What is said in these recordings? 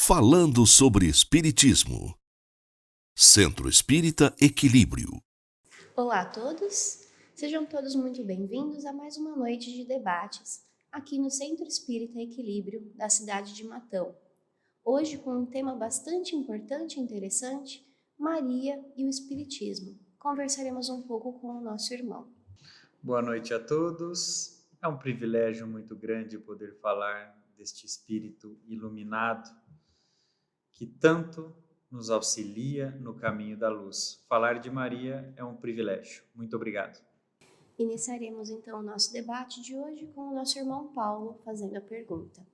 Falando sobre Espiritismo. Centro Espírita Equilíbrio. Olá a todos, sejam todos muito bem-vindos a mais uma noite de debates aqui no Centro Espírita Equilíbrio da cidade de Matão. Hoje com um tema bastante importante e interessante, Maria e o Espiritismo. Conversaremos um pouco com o nosso irmão. Boa noite a todos. É um privilégio muito grande poder falar deste Espírito iluminado que tanto nos auxilia no caminho da luz. Falar de Maria é um privilégio. Muito obrigado. Iniciaremos então o nosso debate de hoje com o nosso irmão Paulo fazendo a pergunta.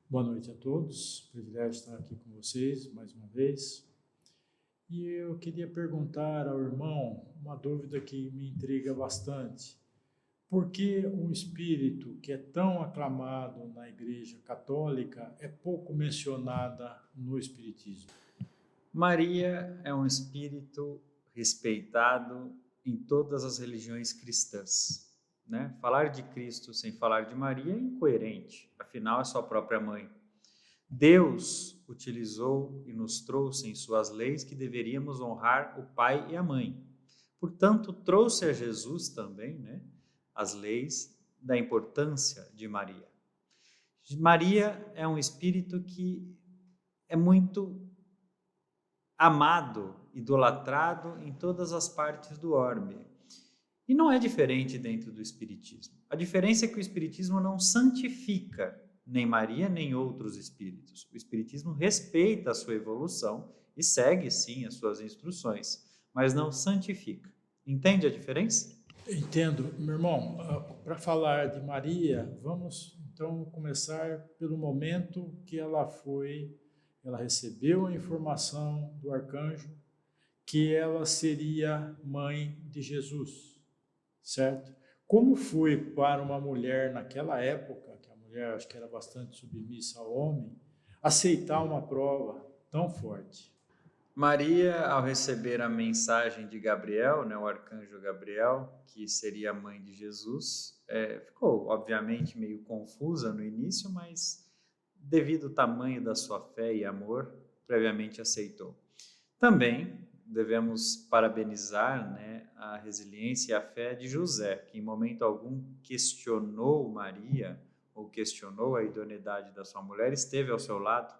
Boa noite a todos, privilégio estar aqui com vocês mais uma vez. E eu queria perguntar ao irmão uma dúvida que me intriga bastante. Por que um espírito que é tão aclamado na Igreja Católica é pouco mencionada no Espiritismo? Maria é um espírito respeitado em todas as religiões cristãs. Né? Falar de Cristo sem falar de Maria é incoerente, afinal é sua própria mãe. Deus utilizou e nos trouxe em suas leis que deveríamos honrar o pai e a mãe. Portanto, trouxe a Jesus também, né, as leis da importância de Maria. Maria é um espírito que é muito amado, idolatrado em todas as partes do orbe. E não é diferente dentro do Espiritismo. A diferença é que o Espiritismo não santifica nem Maria, nem outros espíritos. O Espiritismo respeita a sua evolução e segue, sim, as suas instruções, mas não santifica. Entende a diferença? Entendo. Meu irmão, para falar de Maria, vamos então começar pelo momento que ela recebeu a informação do arcanjo que ela seria mãe de Jesus, certo? Como foi para uma mulher naquela época, que a mulher acho que era bastante submissa ao homem, aceitar uma prova tão forte? Maria, ao receber a mensagem de Gabriel, né, o arcanjo Gabriel, que seria a mãe de Jesus, ficou, obviamente, meio confusa no início, mas devido ao tamanho da sua fé e amor, previamente aceitou. Também devemos parabenizar, né, a resiliência e a fé de José, que em momento algum questionou Maria, ou questionou a idoneidade da sua mulher, esteve ao seu lado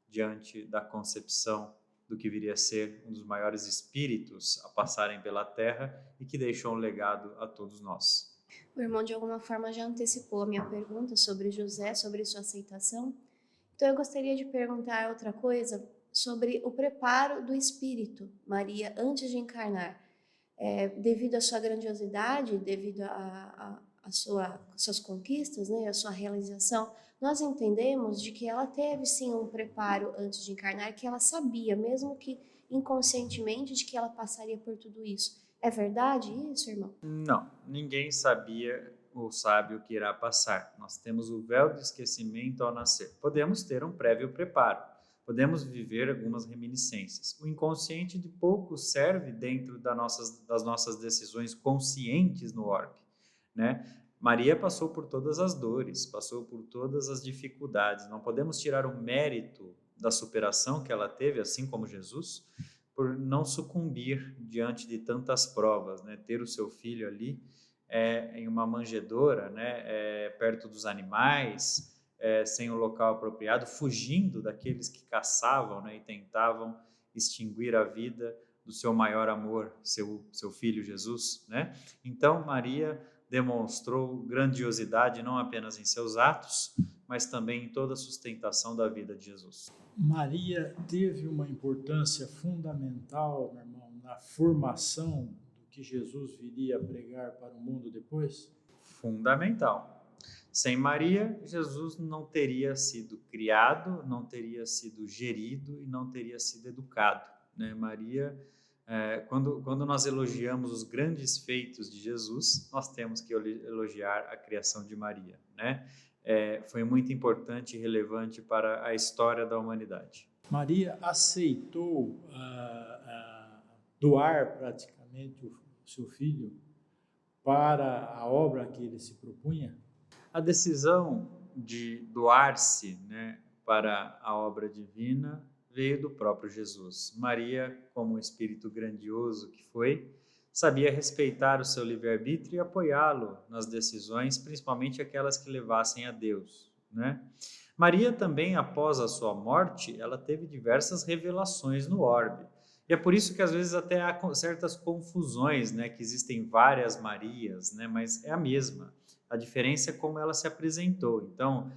diante da concepção do que viria a ser um dos maiores espíritos a passarem pela Terra e que deixou um legado a todos nós. O irmão de alguma forma já antecipou a minha pergunta sobre José, sobre sua aceitação. Então eu gostaria de perguntar outra coisa sobre o preparo do espírito, Maria, antes de encarnar. Devido à sua grandiosidade, devido às suas conquistas, né, à sua realização, nós entendemos de que ela teve sim um preparo antes de encarnar, que ela sabia, mesmo que inconscientemente, de que ela passaria por tudo isso. É verdade isso, irmão? Não, ninguém sabia ou sabe o que irá passar. Nós temos o véu do esquecimento ao nascer. Podemos ter um prévio preparo, podemos viver algumas reminiscências. O inconsciente de pouco serve dentro das nossas decisões conscientes no orbe, né? Maria passou por todas as dores, passou por todas as dificuldades. Não podemos tirar o mérito da superação que ela teve, assim como Jesus, por não sucumbir diante de tantas provas, né? Ter o seu filho ali em uma manjedoura, né? Perto dos animais, sem o local apropriado, fugindo daqueles que caçavam, né? E tentavam extinguir a vida do seu maior amor, seu filho Jesus, né? Então Maria demonstrou grandiosidade não apenas em seus atos, mas também em toda a sustentação da vida de Jesus. Maria teve uma importância fundamental, meu irmão, na formação do que Jesus viria a pregar para o mundo depois? Fundamental. Sem Maria, Jesus não teria sido criado, não teria sido gerido e não teria sido educado, né? Maria, quando nós elogiamos os grandes feitos de Jesus, nós temos que elogiar a criação de Maria, né? Foi muito importante e relevante para a história da humanidade. Maria aceitou doar praticamente o seu filho para a obra que ele se propunha? A decisão de doar-se, né, para a obra divina veio do próprio Jesus. Maria, como um espírito grandioso que foi, sabia respeitar o seu livre-arbítrio e apoiá-lo nas decisões, principalmente aquelas que levassem a Deus, né? Maria também, após a sua morte, ela teve diversas revelações no orbe. E é por isso que às vezes até há certas confusões, né? Que existem várias Marias, né? Mas é a mesma. A diferença é como ela se apresentou. Então,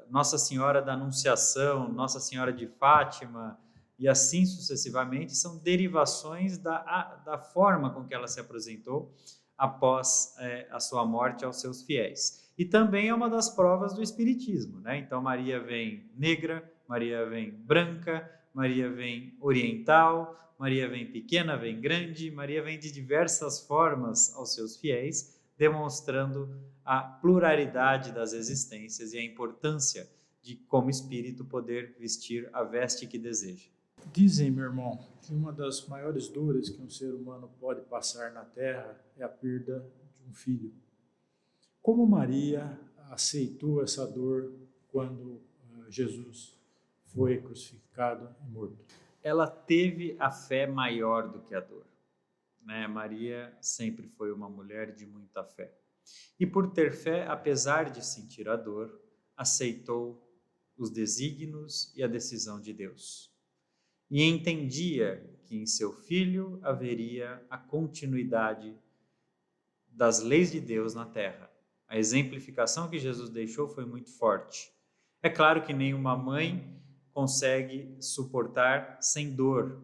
Nossa Senhora da Anunciação, Nossa Senhora de Fátima e assim sucessivamente são derivações da forma com que ela se apresentou após a sua morte aos seus fiéis. E também é uma das provas do Espiritismo, né? Então Maria vem negra, Maria vem branca, Maria vem oriental, Maria vem pequena, vem grande, Maria vem de diversas formas aos seus fiéis, demonstrando a pluralidade das existências e a importância de, como espírito, poder vestir a veste que deseja. Dizem, meu irmão, que uma das maiores dores que um ser humano pode passar na Terra é a perda de um filho. Como Maria aceitou essa dor quando Jesus foi crucificado e morto? Ela teve a fé maior do que a dor, né? Maria sempre foi uma mulher de muita fé. E por ter fé, apesar de sentir a dor, aceitou os desígnios e a decisão de Deus. E entendia que em seu filho haveria a continuidade das leis de Deus na terra. A exemplificação que Jesus deixou foi muito forte. É claro que nenhuma mãe consegue suportar sem dor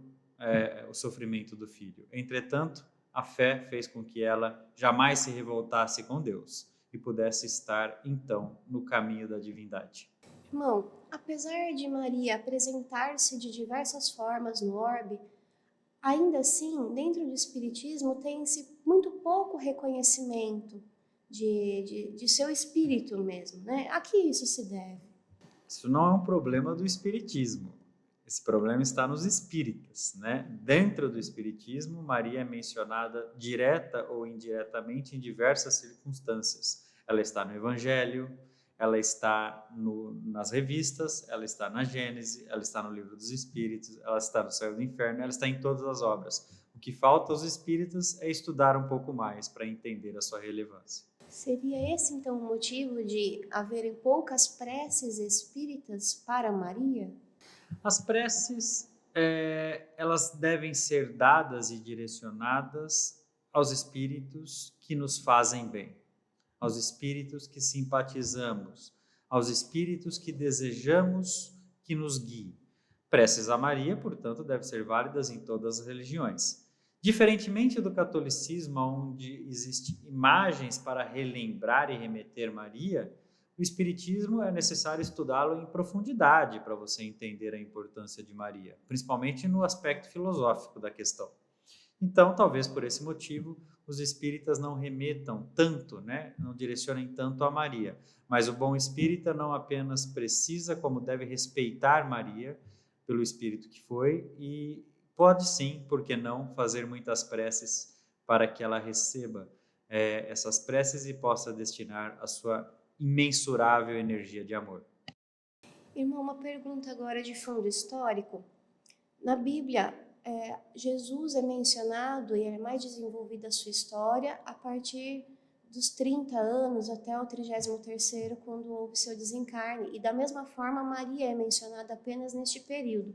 o sofrimento do filho. Entretanto, a fé fez com que ela jamais se revoltasse com Deus e pudesse estar, então, no caminho da divindade. Irmão, apesar de Maria apresentar-se de diversas formas no orbe, ainda assim, dentro do Espiritismo, tem-se muito pouco reconhecimento de seu espírito mesmo, né? A que isso se deve? Isso não é um problema do Espiritismo. Esse problema está nos espíritas, né? Dentro do Espiritismo, Maria é mencionada direta ou indiretamente em diversas circunstâncias. Ela está no Evangelho, ela está nas revistas, ela está na Gênese, ela está no Livro dos Espíritos, ela está no Céu e do Inferno, ela está em todas as obras. O que falta aos espíritas é estudar um pouco mais para entender a sua relevância. Seria esse, então, o motivo de haverem poucas preces espíritas para Maria? As preces, elas devem ser dadas e direcionadas aos espíritos que nos fazem bem, aos espíritos que simpatizamos, aos espíritos que desejamos que nos guiem. Preces a Maria, portanto, devem ser válidas em todas as religiões. Diferentemente do catolicismo, onde existem imagens para relembrar e remeter Maria, o Espiritismo é necessário estudá-lo em profundidade para você entender a importância de Maria, principalmente no aspecto filosófico da questão. Então, talvez por esse motivo, os espíritas não remetam tanto, né? Não direcionem tanto a Maria. Mas o bom espírita não apenas precisa, como deve respeitar Maria pelo espírito que foi e pode sim, por que não, fazer muitas preces para que ela receba essas preces e possa destinar a sua imensurável energia de amor. Irmão, uma pergunta agora de fundo histórico. Na Bíblia, Jesus é mencionado e é mais desenvolvida a sua história a partir dos 30 anos até o 33º, quando houve seu desencarne. E da mesma forma, Maria é mencionada apenas neste período.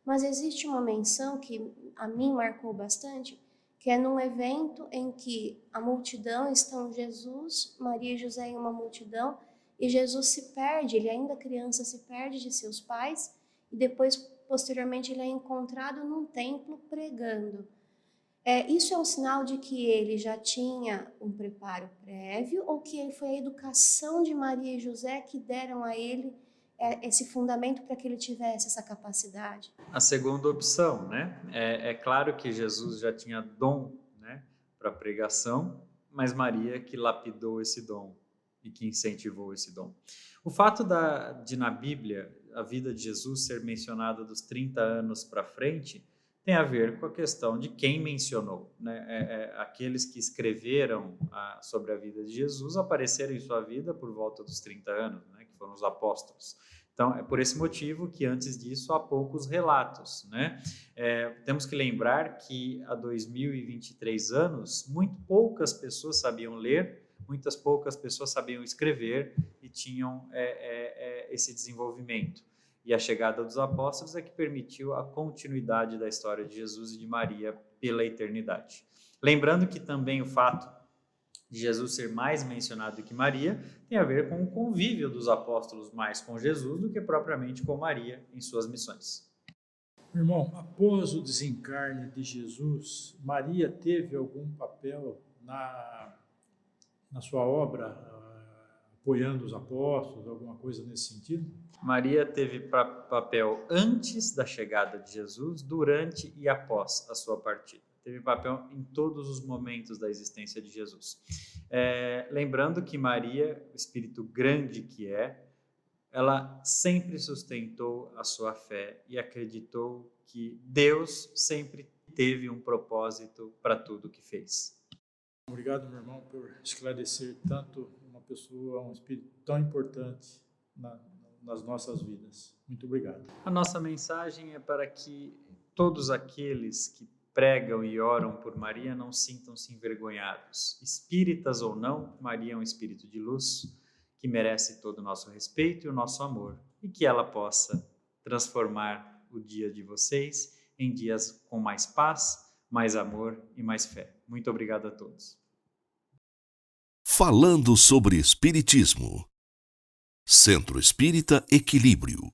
Mas existe uma menção que a mim marcou bastante, que é num evento em que a multidão, estão Jesus, Maria e José em uma multidão, e Jesus se perde, ele ainda criança se perde de seus pais, e depois, posteriormente, ele é encontrado num templo pregando. Isso é um sinal de que ele já tinha um preparo prévio, ou que foi a educação de Maria e José que deram a ele esse fundamento para que ele tivesse essa capacidade? A segunda opção, né? É claro que Jesus já tinha dom, né, para pregação, mas Maria que lapidou esse dom e que incentivou esse dom. O fato de na Bíblia a vida de Jesus ser mencionada dos 30 anos para frente tem a ver com a questão de quem mencionou, né? Aqueles que escreveram sobre a vida de Jesus apareceram em sua vida por volta dos 30 anos, né? Que foram os apóstolos. Então, é por esse motivo que antes disso há poucos relatos, né? Temos que lembrar que há 2023 anos, muito poucas pessoas sabiam ler, muitas poucas pessoas sabiam escrever e tinham esse desenvolvimento. E a chegada dos apóstolos é que permitiu a continuidade da história de Jesus e de Maria pela eternidade. Lembrando que também o fato de Jesus ser mais mencionado que Maria tem a ver com o convívio dos apóstolos mais com Jesus do que propriamente com Maria em suas missões. Irmão, após o desencarne de Jesus, Maria teve algum papel na sua obra, apoiando os apóstolos, alguma coisa nesse sentido? Maria teve papel antes da chegada de Jesus, durante e após a sua partida. Teve papel em todos os momentos da existência de Jesus. Lembrando que Maria, o espírito grande que ela sempre sustentou a sua fé e acreditou que Deus sempre teve um propósito para tudo que fez. Obrigado, meu irmão, por esclarecer tanto uma pessoa, um espírito tão importante nas nossas vidas. Muito obrigado. A nossa mensagem é para que todos aqueles que pregam e oram por Maria não sintam-se envergonhados. Espíritas ou não, Maria é um espírito de luz que merece todo o nosso respeito e o nosso amor, e que ela possa transformar o dia de vocês em dias com mais paz, mais amor e mais fé. Muito obrigado a todos. Falando sobre Espiritismo. Centro Espírita Equilíbrio.